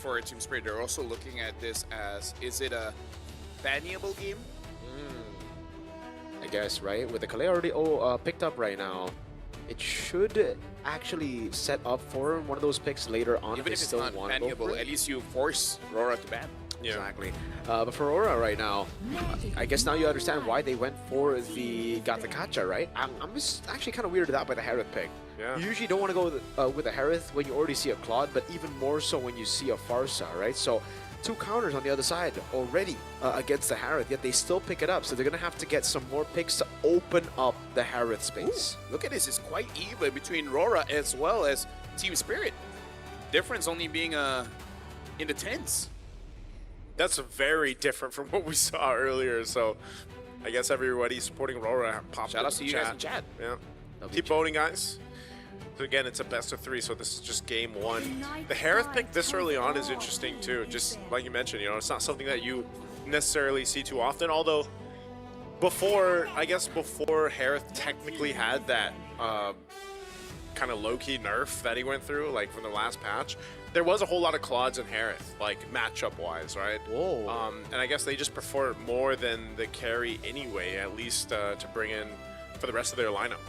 for Team Spirit, they're also looking at this as, is it a bannable game? I guess, right? With the Kalea already picked up right now, it should actually set up for one of those picks later on. Even if it's not bannable, at least you force RORA to ban. Yeah. Exactly. But for RORA right now, I guess now you understand why they went for the Gatakacha, right? I'm just actually kind of weirded out by the Harith pick. Yeah. You usually don't want to go with a Harith when you already see a Claude, but even more so when you see a Farsa, right? So 2 counters on the other side already against the Harith, yet they still pick it up. So they're going to have to get some more picks to open up the Harith space. Ooh, look at this. It's quite even between RORA as well as Team Spirit. Difference only being in the tens. That's very different from what we saw earlier. So I guess everybody supporting RORA popped Shout out to you guys in chat. Yeah. Keep voting, guys. So again, it's a best of 3, so this is just game 1. The Harith pick this early on is interesting too. Just like you mentioned, you know, it's not something that you necessarily see too often. Although before Harith technically had that kind of low-key nerf that he went through, like from the last patch, there was a whole lot of Claudes in Harith, like matchup-wise, right? Whoa. And I guess they just prefer it more than the carry anyway, at least to bring in for the rest of their lineup.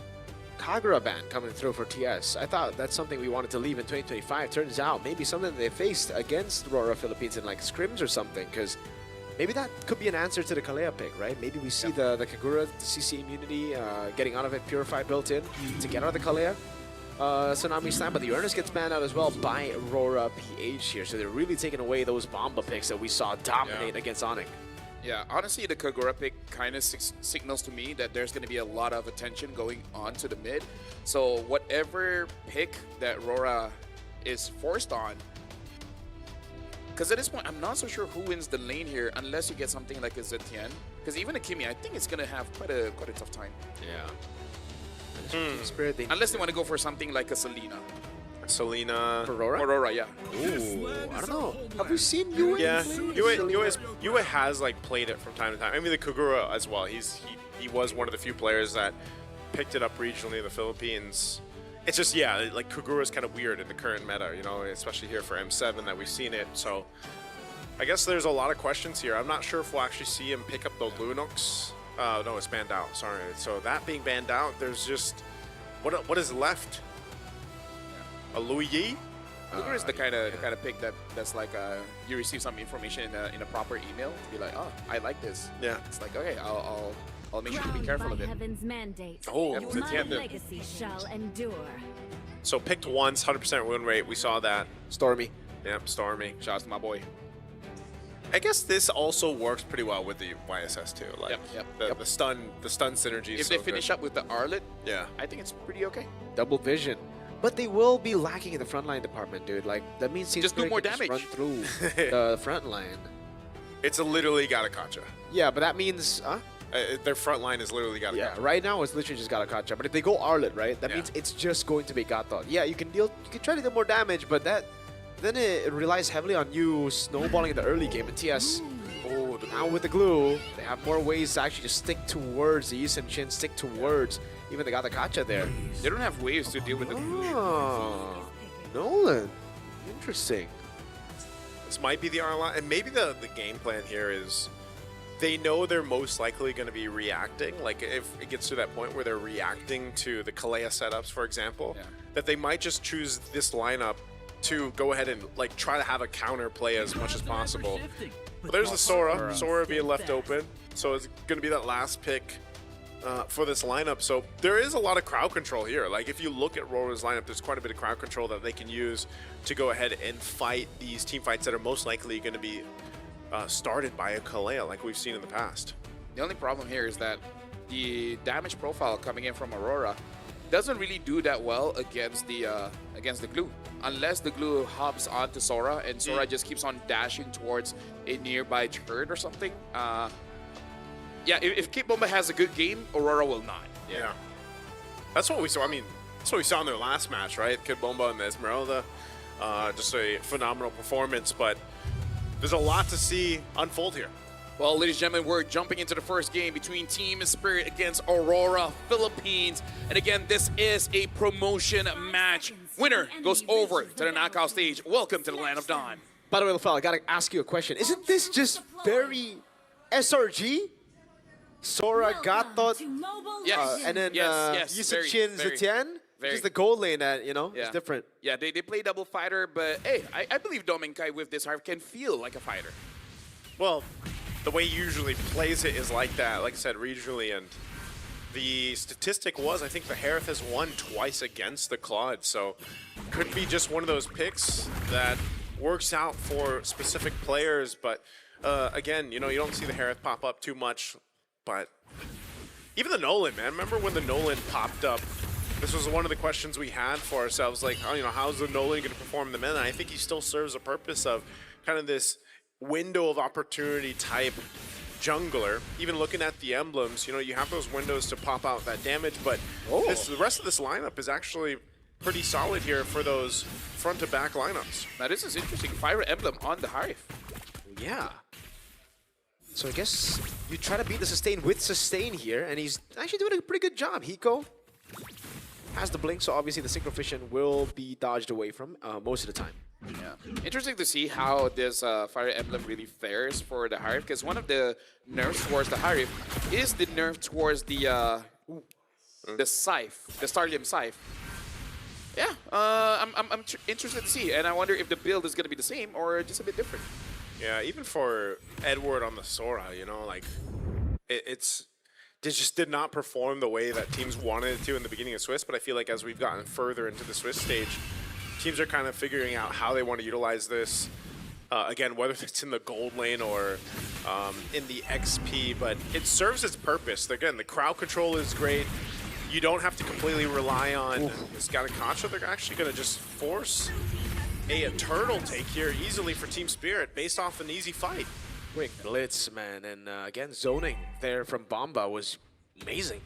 Kagura ban coming through for TS. I thought that's something we wanted to leave in 2025. Turns out maybe something they faced against RORA Philippines in like scrims or something, because maybe that could be an answer to the Kalea pick, right? Maybe we see the Kagura, the CC immunity, getting out of it, Purify built in to get out of the Kalea. Tsunami Slam, but the Ernest gets banned out as well by RORA PH here. So they're really taking away those Bomba picks that we saw dominate against Onyx. Yeah, honestly, the Kagura pick kind of signals to me that there's going to be a lot of attention going on to the mid. So whatever pick that RORA is forced on, because at this point, I'm not so sure who wins the lane here unless you get something like a Zetian. Because even a Kimi, I think it's going to have quite a tough time. Yeah. Spirit, Unless they want to go for something like a Selena. Selena. For RORA? Or RORA, yeah. Ooh, I don't know. Have we seen Yue? Yeah, play Yue has like played it from time to time. I mean, the Kagura as well. He was one of the few players that picked it up regionally in the Philippines. It's just, yeah, like Kagura is kind of weird in the current meta, you know, especially here for M7 that we've seen it. So I guess there's a lot of questions here. I'm not sure if we'll actually see him pick up the Lunox. No, it's banned out. Sorry. So that being banned out, there's just what is left? A Louis Yi? Kagura is the kind of pick that's like you receive some information in a proper email to be like, oh, I like this. Yeah. It's like, okay, I'll make sure to be careful of it. Heaven's mandate. Oh, Yep, the it's My the end. legacy shall endure. So picked once, 100% win rate. We saw that. Stormy. Yep, Stormy. Shout out to my boy. I guess this also works pretty well with the YSS too. Like Yep. the stun synergy. If they finish up with the Arlet, yeah, I think it's pretty okay. Double vision. But they will be lacking in the frontline department, dude. Like, that means Team Just do Spirit more can damage. run through the front line. it's a literally Gatakacha. Yeah, but that means... Their front line is literally Gatakacha. yeah, right now it's literally just Gatakacha. But if they go Arlet, right, that Yeah. means it's just going to be Gatot. Yeah, you can try to do more damage, but then it relies heavily on you snowballing in the early game. And TS, now with the glue, they have more ways to actually just stick towards the Yisun Shin, stick towards even the Gatakacha there. They don't have waves to deal with the glue. Oh, Nolan. Interesting. This might be the R-line, and maybe the game plan here is they know they're most likely going to be reacting. Like if it gets to that point where they're reacting to the Kalea setups, for example, that they might just choose this lineup to go ahead and like try to have a counter play as much as possible. But there's the Sora being left open, so it's going to be that last pick for this lineup. So there is a lot of crowd control here. Like if you look at RORA's lineup, there's quite a bit of crowd control that they can use to go ahead and fight these team fights that are most likely going to be started by a Kalea like we've seen in the past. The only problem here is that the damage profile coming in from Aurora doesn't really do that well against the glue, unless the glue hops onto Sora and Sora just keeps on dashing towards a nearby turret or something. Yeah, if Kid Bomba has a good game, Aurora will not. Yeah. That's what we saw. I mean, that's what we saw in their last match, right? Kid Bomba and Esmeralda. Just a phenomenal performance, but there's a lot to see unfold here. Well, ladies and gentlemen, we're jumping into the first game between Team Spirit against Aurora Philippines. And again, this is a promotion match. Winner goes over to the knockout stage. Welcome to the Land of Dawn. By the way, Lafel, I gotta ask you a question. Isn't this just very SRG? Sora, Gatot, Yes. and then Yes, Yusichin, very, Zetian? very. Just the gold lane that, you know, Yeah. is different. Yeah, they play double fighter, but hey, I believe Domenkai with this harp can feel like a fighter. Well, the way he usually plays it is like that, like I said, regionally, and the statistic was, I think the Harith has won twice against the Claude, so could be just one of those picks that works out for specific players, but again, you know, you don't see the Harith pop up too much, but even the Nolan, man, remember when the Nolan popped up? This was one of the questions we had for ourselves, like, oh, you know, how's the Nolan going to perform in the meta? And I think he still serves a purpose of kind of this window of opportunity type jungler. Even looking at the emblems, you know, you have those windows to pop out that damage, but the rest of this lineup is actually pretty solid here for those front to back lineups. Now this is interesting. Fire Emblem on the Harith. Yeah. So I guess you try to beat the sustain with sustain here, and he's actually doing a pretty good job. Hiko has the blink, so obviously the Synchro Fission will be dodged away from most of the time. Yeah. Interesting to see how this Fire Emblem really fares for the Harith, because one of the nerfs towards the Harith is the nerf towards the Scythe, the Starlium Scythe. Yeah, I'm interested to see, and I wonder if the build is going to be the same or just a bit different. Yeah, even for Edward on the Sora, you know, like, it just did not perform the way that teams wanted it to in the beginning of Swiss, but I feel like as we've gotten further into the Swiss stage, teams are kind of figuring out how they want to utilize this. Again, whether it's in the gold lane or in the XP, but it serves its purpose. Again, the crowd control is great. You don't have to completely rely on this Ganakacha. They're actually going to just force a turtle take here easily for Team Spirit based off an easy fight. Quick blitz, man, and again, zoning there from Bomba was amazing.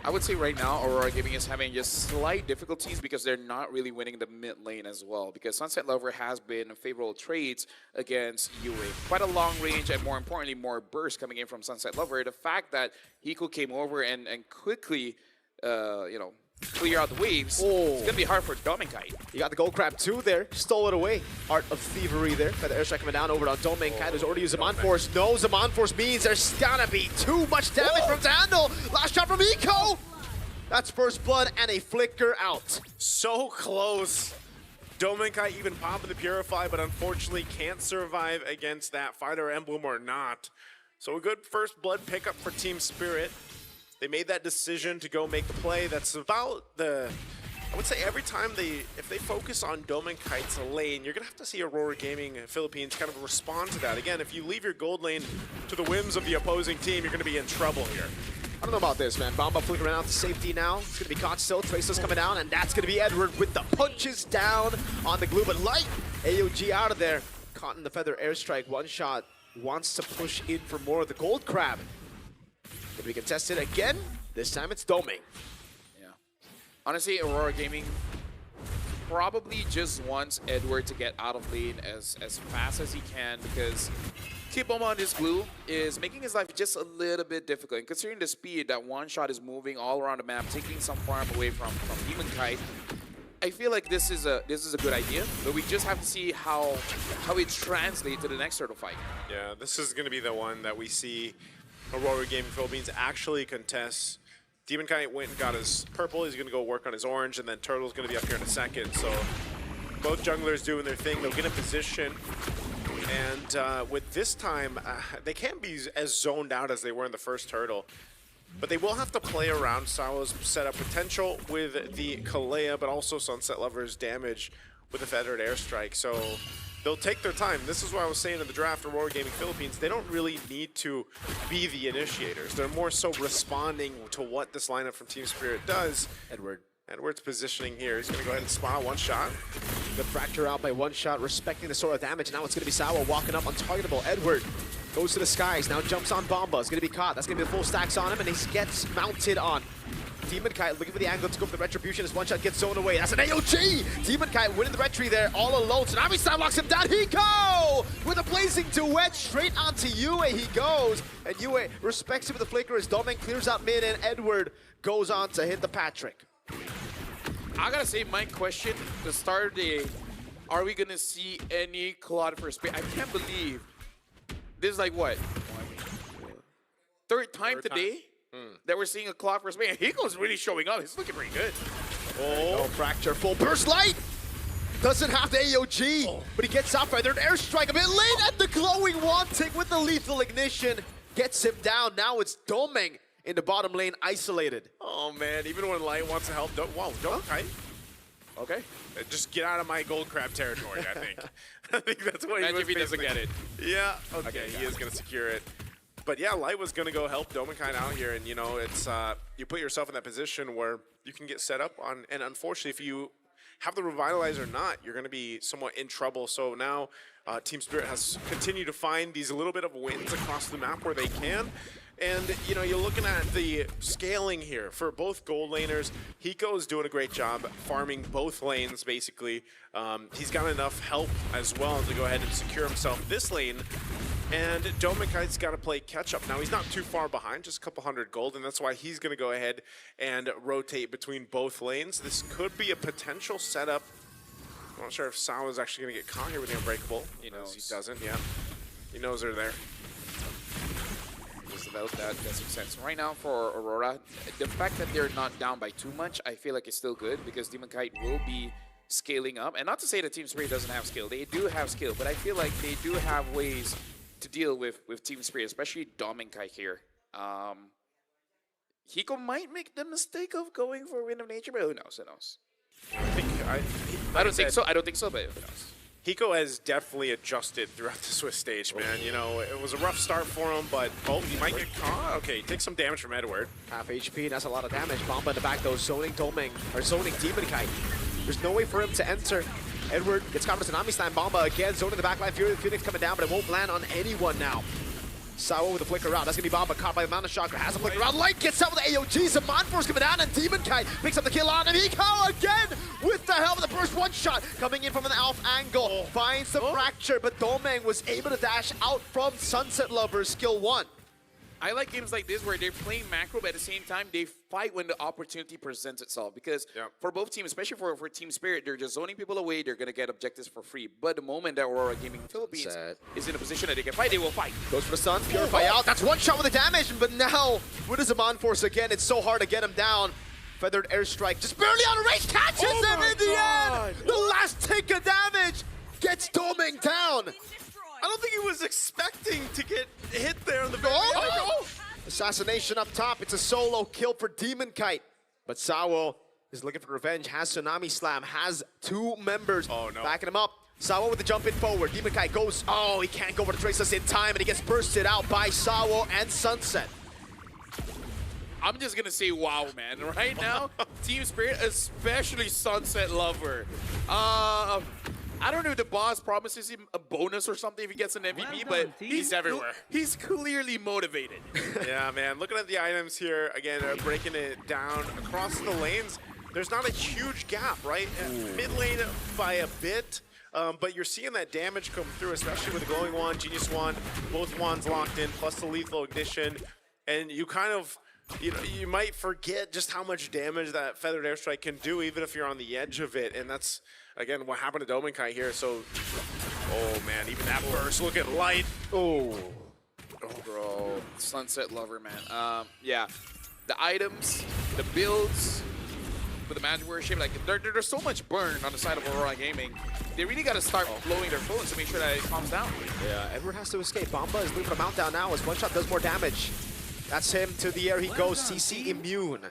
I would say right now, Aurora Gaming is having just slight difficulties because they're not really winning the mid lane as well. Because Sunset Lover has been favorable trades against Yue. Quite a long range and more importantly, more burst coming in from Sunset Lover. The fact that Hiko came over and quickly, you know, clear out the waves, it's going to be hard for Domenkai. You got the gold crab too there, stole it away. Art of Thievery there. Got the airstrike coming down over on Domenkai. There's already a Zaman Force. No, Zaman Force means there's gonna be too much damage from to handle. Last shot from Eco. That's first blood and a flicker out. So close. Domenkai even popping the Purify, but unfortunately can't survive against that Fighter Emblem or not. So a good first blood pickup for Team Spirit. They made that decision to go make the play. That's about the, I would say every time if they focus on Domenkai's lane, you're gonna have to see Aurora Gaming Philippines kind of respond to that. Again, if you leave your gold lane to the whims of the opposing team, you're gonna be in trouble here. I don't know about this, man. Bomba flickering out to safety now. It's gonna be caught still. Traceless coming down, and that's gonna be Edward with the punches down on the glue, but light AOG out of there. Caught in the feather airstrike. One shot wants to push in for more of the gold crab. Gonna be contested again. This time it's Doming. Yeah. Honestly, Aurora Gaming probably just wants Edward to get out of lane as fast as he can, because keep him on this glue is making his life just a little bit difficult. And considering the speed that one shot is moving all around the map, taking some farm away from Demon Kite, I feel like this is a good idea, but we just have to see how it translates to the next turtle fight. Yeah, this is going to be the one that we see Aurora Gaming Philippines actually contest. Demon Kite went and got his purple. He's going to go work on his orange, and then Turtle's going to be up here in a second. So both junglers doing their thing. They'll get in position. And with this time, they can't be as zoned out as they were in the first Turtle. But they will have to play around Sawa's setup potential with the Kalea, but also Sunset Lover's damage with the feathered airstrike. So they'll take their time. This is what I was saying in the draft, Aurora Gaming Philippines, they don't really need to be the initiators. They're more so responding to what this lineup from Team Spirit does. Edward's positioning here. He's going to go ahead and spot one shot. The fracture out by one shot, respecting the Sora damage. Now it's going to be Sawa walking up untargetable. Edward goes to the skies, now jumps on Bomba. It's going to be caught. That's going to be the full stacks on him, and he gets mounted on. Demon Kite looking for the angle to go for the retribution as one shot gets zoned away. That's an AOG! Demon Kite winning the retry there all alone. Tsunami Slam locks him down. Hiko! With a blazing duet straight onto Yue he goes. And Yue respects him with the flicker as Domen clears out mid, and Edward goes on to hit the Patrick. I gotta say, my question, the start of the are we gonna see any Claude for space? I can't believe this is like what? Third time today that we're seeing a Claude for space. Hiko's really showing up. He's looking pretty good. Oh, Fracture, full burst light! Doesn't have the AOG, but he gets out feathered airstrike a bit late at the glowing wanting with the lethal ignition. Gets him down. Now it's Domeng in the bottom lane, isolated. Oh man, even when Light wants to help, don't kite. Okay. Just get out of my gold crab territory, I think. I think that's what Imagine he if he doesn't basically- get it. Yeah, okay, he is going to secure it. But yeah, Light was going to go help Domenkind out here, and you know, it's you put yourself in that position where you can get set up on, and unfortunately, if you have the Revitalize or not, you're going to be somewhat in trouble. So now Team Spirit has continued to find these little bit of wins across the map where they can. And, you know, you're looking at the scaling here for both gold laners. Hiko's doing a great job farming both lanes, basically. He's got enough help as well to go ahead and secure himself this lane. And Domekite's got to play catch-up. Now, he's not too far behind, just a couple hundred gold, and that's why he's going to go ahead and rotate between both lanes. This could be a potential setup. I'm not sure if Sawa's actually going to get caught here with the Unbreakable. He knows. He doesn't, yeah. He knows they're there. Just about that makes sense. Right now for Aurora, the fact that they're not down by too much, I feel like it's still good because Demon Kite will be scaling up. And not to say that Team Spirit doesn't have skill. They do have skill, but I feel like they do have ways to deal with Team Spirit, especially Domeng Kite here. Hiko might make the mistake of going for Wind of Nature, but who knows? Who knows? I don't think so. I don't think so, but who knows? Hiko has definitely adjusted throughout the Swiss stage, man. You know, it was a rough start for him, but he might get caught. Okay, take some damage from Edward. Half HP, that's a lot of damage. Bomba in the back though, zoning Domeng, or zoning Demon Kite. There's no way for him to enter. Edward gets caught with Tsunami Slam. Bomba again, zoning the backline. Phoenix coming down, but it won't land on anyone now. Sawa with a flicker out. That's going to be Bomba caught by the Mountain Chakra. Has a flicker out. Light gets out with the AOG. Some Mind Force coming down, and Demon Kite picks up the kill on him. Hiko again with the help of the burst one shot. Coming in from an Alf angle. Finds the fracture, but Domeng was able to dash out from Sunset Lover's skill 1. I like games like this where they're playing macro, but at the same time, they fight when the opportunity presents itself. Because for both teams, especially for Team Spirit, they're just zoning people away. They're going to get objectives for free. But the moment that Aurora Gaming Philippines is in a position that they can fight, they will fight. Goes for the stun, Purify out. That's one shot with the damage, but now with his Zaman Force again, it's so hard to get him down. Feathered airstrike, just barely out of range, catches him in the end! The last tick of damage gets Domeng down. I don't think he was expecting to get hit there on the very end. Assassination up top. It's a solo kill for Demon Kite. But Sawo is looking for revenge. Has Tsunami Slam. Has 2 members backing him up. Sawo with the jump in forward. Demon Kite goes. Oh, he can't go for the Traceless in time, and he gets bursted out by Sawo and Sunset. I'm just going to say wow, man. Right now, Team Spirit, especially Sunset Lover. I don't know if the boss promises him a bonus or something if he gets an MVP, but he's everywhere. He's clearly motivated. Yeah, man. Looking at the items here, again, breaking it down across the lanes. There's not a huge gap, right? Mid lane by a bit, but you're seeing that damage come through, especially with the Glowing Wand, Genius Wand, both wands locked in, plus the Lethal Ignition. And you kind of, you know, you might forget just how much damage that Feathered Airstrike can do, even if you're on the edge of it. And that's, again, what happened to Domenkai here. So, oh man, even that burst, look at Light. Oh, bro, Sunset Lover, man. Yeah, the items, the builds, for the Magic Worship, like there's so much burn on the side of Aurora Gaming. They really got to start blowing their phones to make sure that it calms down. Yeah, Edward has to escape. Bomba is looking for a mount down now as one shot does more damage. That's him to the air he goes. CC immune.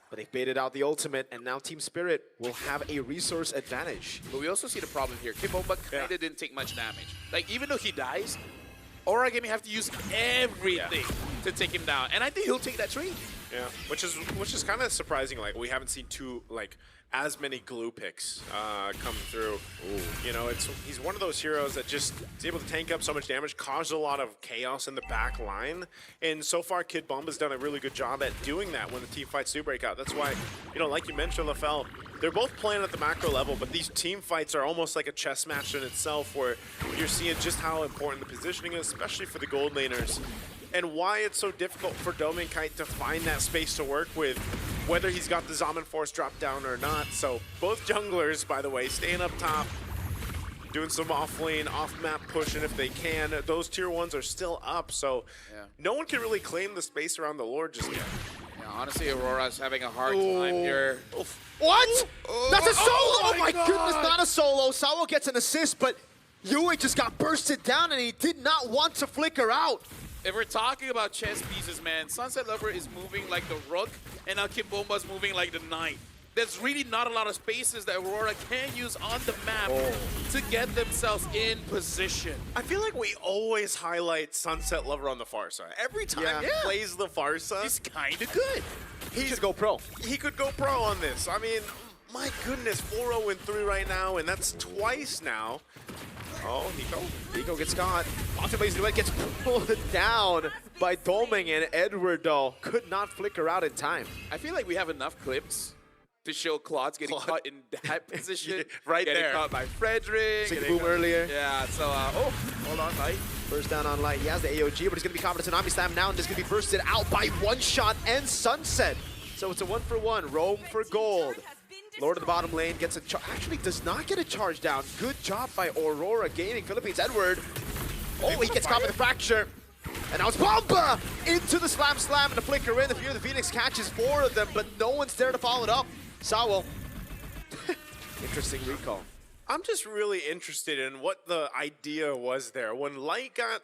But they've baited out the ultimate, and now Team Spirit will have a resource advantage. But we also see the problem here. Kibomba kind of didn't take much damage. Like, even though he dies, Aurora Gaming have to use everything to take him down. And I think he'll take that trade. Yeah, which is kind of surprising. Like, we haven't seen as many glue picks come through. Ooh. You know, he's one of those heroes that just is able to tank up so much damage, cause a lot of chaos in the back line. And so far, Kid Bomba's done a really good job at doing that when the team fights do break out. That's why, you know, like you mentioned, LaFell, they're both playing at the macro level, but these team fights are almost like a chess match in itself, where you're seeing just how important the positioning is, especially for the gold laners, and why it's so difficult for Domenkite to find that space to work with, whether he's got the Zaman Force drop down or not. So both junglers, by the way, staying up top. doing some off-lane, off-map pushing if they can. Those tier 1s are still up, so no one can really claim the space around the Lord just yet. Yeah, honestly, Aurora's having a hard time here. What? That's a solo! Oh my God. goodness, not a solo. Sawo gets an assist, but Yue just got bursted down and he did not want to flicker out. If we're talking about chess pieces, man, Sunset Lover is moving like the rook, and now Kimbomba's moving like the knight. There's really not a lot of spaces that Aurora can use on the map to get themselves in position. I feel like we always highlight Sunset Lover on the far side. Every time he plays the far side, He's kind of good. He should go pro. he could go pro on this. I mean, my goodness, 4-0-3 right now, and that's twice now. Oh, Hiko gets caught. Ultimately, Duet gets pulled down by Doming, and Edward, though, could not flicker out in time. I feel like we have enough clips to show Claude's getting caught in that position. Right getting there. caught by Frederick. Sick getting boom earlier. Yeah, so, hold on, Light. First down on Light. He has the AOG, but he's going to be caught in a Tsunami Slam now, and just going to be bursted out by One Shot and Sunset. So it's a 1-for-1. Roam for gold. Lord of the bottom lane gets a actually does not get a charge down. Good job by Aurora Gaming Philippines. Edward. Oh, he gets caught with a fracture. And now it's Bomba into the slam and the flicker in. The Fear of the Phoenix catches 4 of them, but no one's there to follow it up. Sawo. Interesting recall. I'm just really interested in what the idea was there. When Light got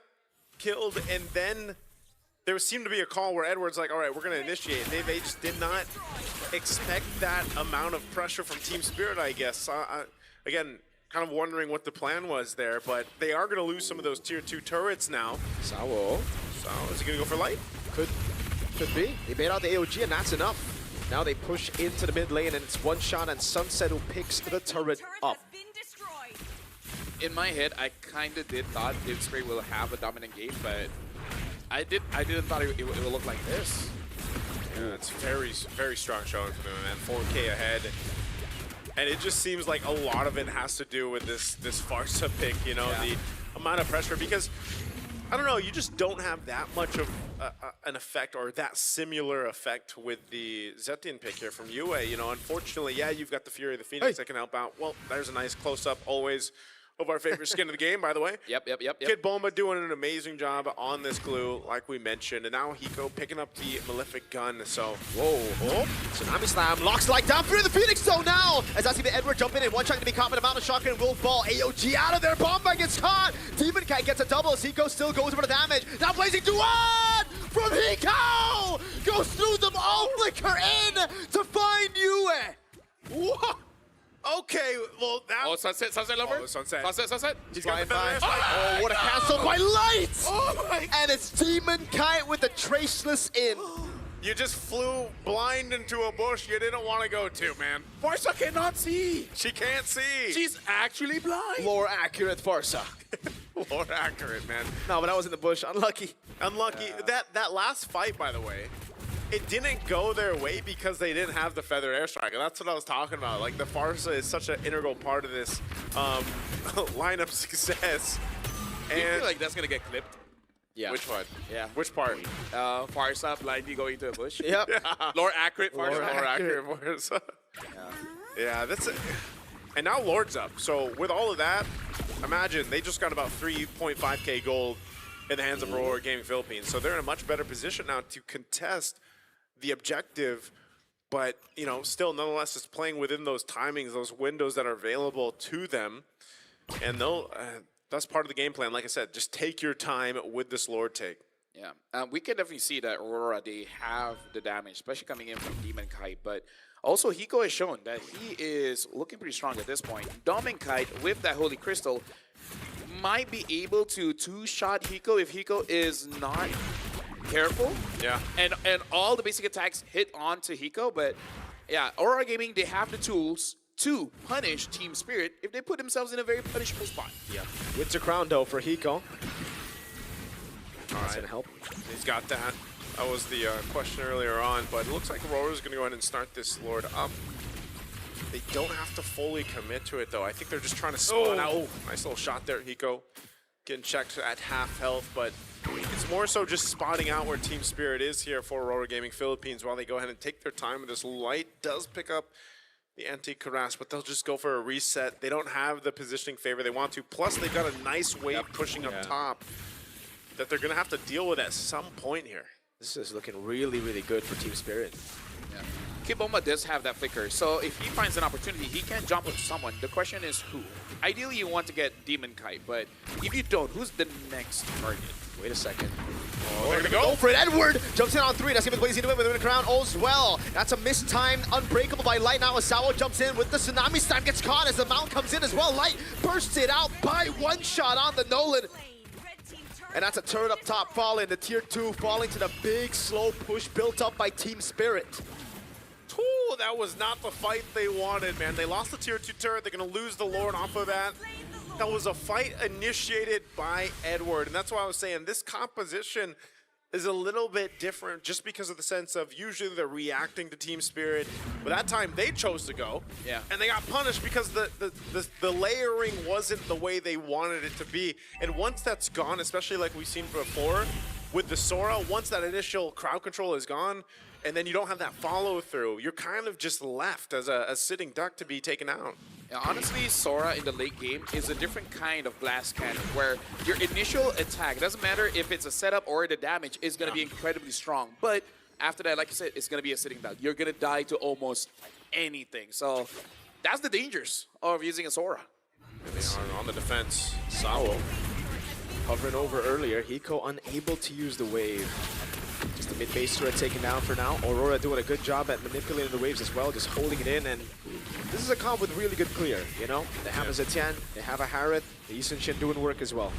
killed and then there seemed to be a call where Edward's like, all right, we're going to initiate. They just did not expect that amount of pressure from Team Spirit, I guess. Again, kind of wondering what the plan was there, but they are going to lose some of those tier 2 turrets now. Sawo. So is he going to go for Light? Could be. They made out the AOG, and that's enough. Now they push into the mid lane, and it's One Shot and Sunset who picks the turret up. In my head, I kind of did thought Team Spirit will have a dominant game, but I didn't thought it would look like this. Yeah, it's very, very strong showing from him, man. 4K ahead. And it just seems like a lot of it has to do with this Farsa pick, you know, the amount of pressure, because I don't know, you just don't have that much of an effect or that similar effect with the Zetian pick here from Yue. You know, unfortunately, yeah, you've got the Fury of the Phoenix that can help out. Well, there's a nice close-up always of our favorite skin of the game, by the way. Yep. Kid Bomba doing an amazing job on this glue, like we mentioned. And now Hiko picking up the Malefic gun, so... Whoa. Oh. Tsunami Slam. Locks Light down through the Phoenix Zone now. As that's even Edward jump in and One Shot to be caught with a Mountain Shotgun and Wolf Ball. AOG out of there. Bomba gets caught. Demon Kite gets a double as Hiko still goes for the damage. Now Blazing Duan from Hiko! Goes through them all, flicker in to find Yue. What? Okay, well, that... Oh, Sunset Lover? Oh, Sunset. Sunset. He's got the Flying feather. Oh, what a cancel by Light! Oh my... And it's Demon Kite with the Traceless in. You just flew blind into a bush you didn't want to go to, man. Farsa cannot see. She can't see. She's actually blind. More accurate Farsa. More accurate, man. No, but that was in the bush. Unlucky. Unlucky. That last fight, by the way, it didn't go their way because they didn't have the feather airstrike. And that's what I was talking about. Like, the Farsa is such an integral part of this lineup success. Do you feel like that's going to get clipped? Yeah. Which one? Yeah. Which part? Farsa blindly going to a bush. Yep. Lore accurate Farsa. Lore More accurate. accurate Farsa. Yeah, that's it. And now Lord's up. So with all of that, imagine they just got about 3.5k gold in the hands of RORA Gaming Philippines. So they're in a much better position now to contest the objective, but you know, still nonetheless it's playing within those timings, those windows that are available to them. And they'll that's part of the game plan. Like I said, just take your time with this Lord take. Yeah, we can definitely see that Aurora, they have the damage, especially coming in from Demon Kite, but also Hiko has shown that he is looking pretty strong at this point. Demon Kite with that Holy Crystal might be able to two-shot Hiko if Hiko is not careful. Yeah. And all the basic attacks hit onto Hiko, but yeah, Aurora Gaming, they have the tools to punish Team Spirit if they put themselves in a very punishable spot. Yeah. Winter Crown, though, for Hiko. All That's right. gonna help. He's got that. That was the question earlier on, but it looks like Aurora's going to go ahead and start this Lord up. They don't have to fully commit to it, though. I think they're just trying to spawn out. Oh, nice little shot there, Hiko. Getting checked at half health, but it's more so just spotting out where Team Spirit is here for Aurora Gaming Philippines while they go ahead and take their time with this. Light does pick up the anti-Karas, but they'll just go for a reset. They don't have the positioning favor they want to. Plus, they've got a nice wave pushing up top that they're going to have to deal with at some point here. This is looking really, really good for Team Spirit. Yeah. Kiboma does have that flicker, so if he finds an opportunity, he can jump with someone. The question is who? Ideally, you want to get Demon Kite, but if you don't, who's the next target? Wait a second. Oh, they're going to Go for it. Edward jumps in on 3. That's going to be into it with the crown as well. That's a mistimed Unbreakable by Light. Now Asawa jumps in with the Tsunami Slam. Gets caught as the Mount comes in as well. Light bursts it out by one shot on the Nolan. And that's a turret up top falling. The tier 2 falling to the big slow push built up by Team Spirit. Ooh, that was not the fight they wanted, man. They lost the tier 2 turret. They're going to lose the Lord off of that. That was a fight initiated by Edward. And that's why I was saying this composition is a little bit different just because of the sense of usually they're reacting to Team Spirit. But that time they chose to go. Yeah. And they got punished because the layering wasn't the way they wanted it to be. And once that's gone, especially like we've seen before with the Sora, once that initial crowd control is gone, and then you don't have that follow through, you're kind of just left as a sitting duck to be taken out. Yeah, honestly, Sora in the late game is a different kind of blast cannon where your initial attack, doesn't matter if it's a setup or the damage, is going to be incredibly strong. But after that, like I said, it's going to be a sitting duck. You're going to die to almost anything. So that's the dangers of using a Sora. And they are on the defense. Sawo hovering over earlier. Hiko unable to use the wave. Just the mid-base turret taken down for now. Aurora doing a good job at manipulating the waves as well, just holding it in. And this is a comp with really good clear, you know? They have a Zetian, they have a Harith, the Eastern Shin doing work as well.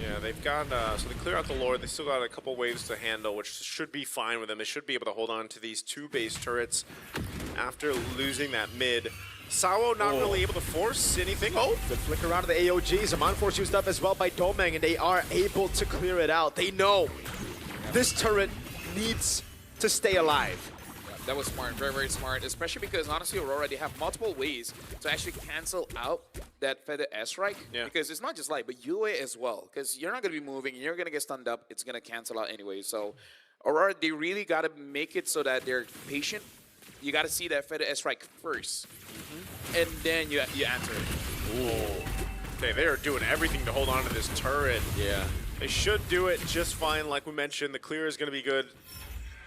Yeah, they've got, so they clear out the Lord. They still got a couple waves to handle, which should be fine with them. They should be able to hold on to these 2 base turrets after losing that mid. Sawo not really able to force anything. Oh! Good flicker out of the AOGs. A Mind Force used up as well by Domeng, and they are able to clear it out. They know this turret needs to stay alive. That was smart, very, very smart, especially because honestly, Aurora, they have multiple ways to actually cancel out that Feather S-Strike. Yeah. Because it's not just Light, but Yue as well. Because you're not going to be moving, and you're going to get stunned up. It's going to cancel out anyway. So Aurora, they really got to make it so that they're patient. You got to see that Feather S-Strike first, and then you answer it. Ooh. Okay, they are doing everything to hold on to this turret. Yeah. They should do it just fine. Like we mentioned, the clear is going to be good.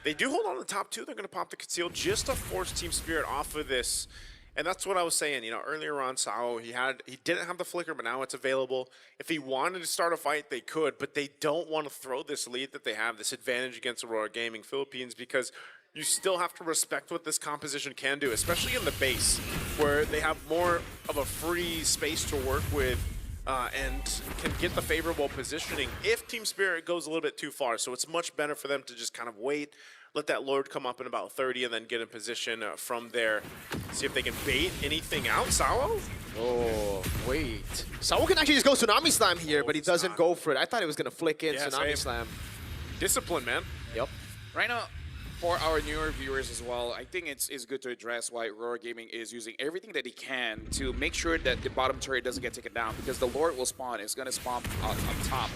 They do hold on to the top 2. They're going to pop the conceal just to force Team Spirit off of this. And that's what I was saying, you know, earlier on, Sao, he didn't have the flicker, but now it's available. If he wanted to start a fight, they could, but they don't want to throw this lead that they have, this advantage against Aurora Gaming Philippines, because you still have to respect what this composition can do, especially in the base, where they have more of a free space to work with and can get the favorable positioning if Team Spirit goes a little bit too far. So it's much better for them to just kind of wait, let that Lord come up in about 30, and then get in position from there. See if they can bait anything out. Sawo? Oh, wait. Sawo can actually just go Tsunami Slam here, but he doesn't go for it. I thought he was going to flick in Tsunami same. Slam. Discipline, man. Yep. Right now, for our newer viewers as well, I think it's good to address why RORA Gaming is using everything that he can to make sure that the bottom turret doesn't get taken down, because the Lord will spawn. It's going to spawn up top.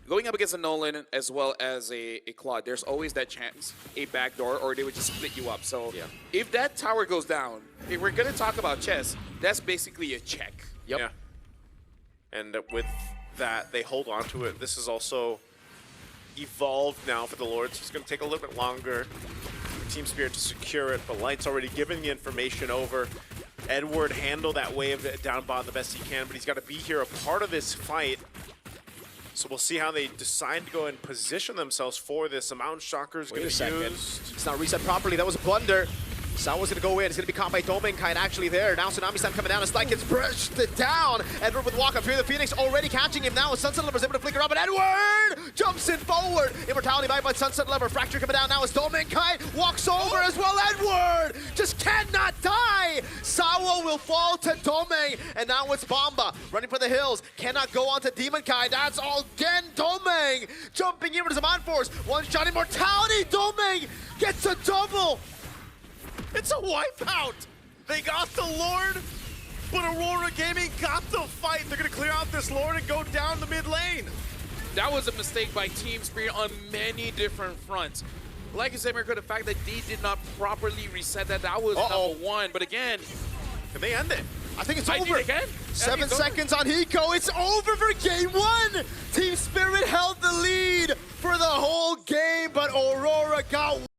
Going up against a Nolan as well as a Claude, there's always that chance, a backdoor, or they would just split you up. So if that tower goes down, if we're going to talk about chess, that's basically a check. Yep. Yeah. And with that, they hold on to it. This is also evolved now for the Lord, so it's going to take a little bit longer for Team Spirit to secure it, but Light's already given the information over. Edward handled that wave down bottom the best he can, but he's got to be here a part of this fight. So we'll see how they decide to go and position themselves for this. A Mountain Shocker is going to be used. It's not reset properly. That was a blunder. Sawo's going to go in. It's going to be caught by Domenkai actually there. Now Tsunami Slam coming down. It's like it's brushed it down. Edward with walk up through the Phoenix already catching him now. Sunset Lover's able to flicker up, but Edward jumps in forward. Immortality by Sunset Lover. Fracture coming down now as Domenkai walks over as well. Edward just cannot die. Sawo will fall to Domeng, and now it's Bomba running for the hills. Cannot go on to Demon Kai. That's all again Domeng jumping in with his Mind Force. One shot Immortality. Domeng gets a double. It's a wipeout! They got the Lord, but Aurora Gaming got the fight. They're going to clear out this Lord and go down the mid lane. That was a mistake by Team Spirit on many different fronts. Like I said, Mirko, the fact that they did not properly reset that was number one. But again, Can they end it? I think it's I over. think they can. 7 it's over. seconds on Hiko. It's over for game 1. Team Spirit held the lead for the whole game, but Aurora got